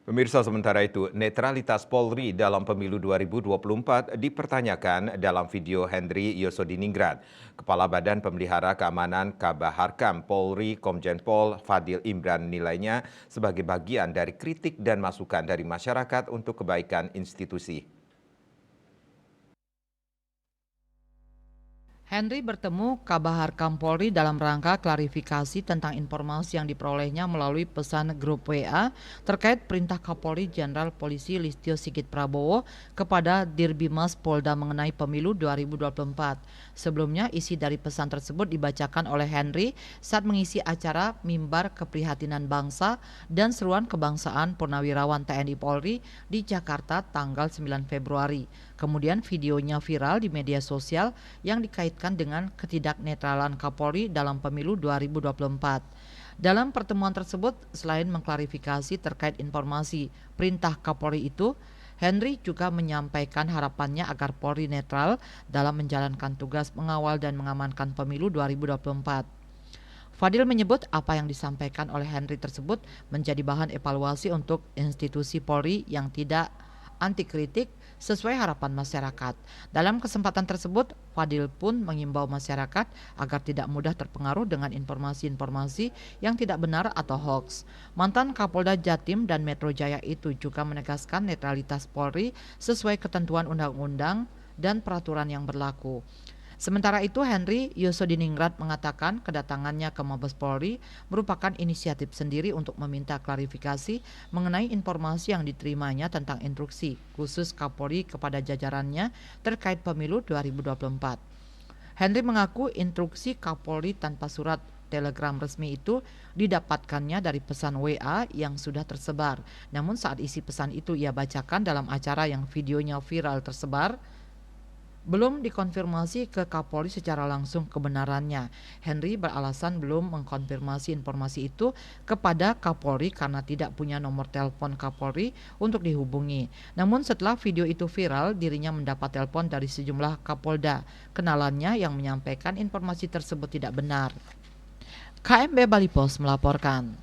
Pemirsa, sementara itu, netralitas Polri dalam pemilu 2024 dipertanyakan dalam video Henry Yosodiningrat. Kepala Badan Pemelihara Keamanan Kabaharkam Polri Komjen Pol Fadil Imran menilainya sebagai bagian dari kritik dan masukan dari masyarakat untuk kebaikan institusi. Henry bertemu Kabaharkam Polri dalam rangka klarifikasi tentang informasi yang diperolehnya melalui pesan grup WA terkait perintah Kapolri Jenderal Polisi Listio Sigit Prabowo kepada Dirbimas Polda mengenai pemilu 2024. Sebelumnya, isi dari pesan tersebut dibacakan oleh Henry saat mengisi acara Mimbar Keprihatinan Bangsa dan Seruan Kebangsaan Purnawirawan TNI Polri di Jakarta tanggal 9 Februari. Kemudian videonya viral di media sosial yang dikaitkan dengan ketidaknetralan Kapolri dalam pemilu 2024. Dalam pertemuan tersebut, selain mengklarifikasi terkait informasi perintah Kapolri itu, Henry juga menyampaikan harapannya agar Polri netral dalam menjalankan tugas mengawal dan mengamankan pemilu 2024. Fadil menyebut apa yang disampaikan oleh Henry tersebut menjadi bahan evaluasi untuk institusi Polri yang tidak anti kritik sesuai harapan masyarakat. Dalam kesempatan tersebut, Fadil pun mengimbau masyarakat agar tidak mudah terpengaruh dengan informasi-informasi yang tidak benar atau hoax. Mantan Kapolda Jatim dan Metro Jaya itu juga menegaskan netralitas Polri sesuai ketentuan undang-undang dan peraturan yang berlaku. Sementara itu, Henry Yosodiningrat mengatakan kedatangannya ke Mabes Polri merupakan inisiatif sendiri untuk meminta klarifikasi mengenai informasi yang diterimanya tentang instruksi khusus Kapolri kepada jajarannya terkait pemilu 2024. Henry mengaku instruksi Kapolri tanpa surat telegram resmi itu didapatkannya dari pesan WA yang sudah tersebar. Namun saat isi pesan itu ia bacakan dalam acara yang videonya viral tersebar, belum dikonfirmasi ke Kapolri secara langsung kebenarannya. Henry beralasan belum mengkonfirmasi informasi itu kepada Kapolri karena tidak punya nomor telepon Kapolri untuk dihubungi. Namun setelah video itu viral, dirinya mendapat telepon dari sejumlah Kapolda kenalannya yang menyampaikan informasi tersebut tidak benar. KMB Bali Pos melaporkan.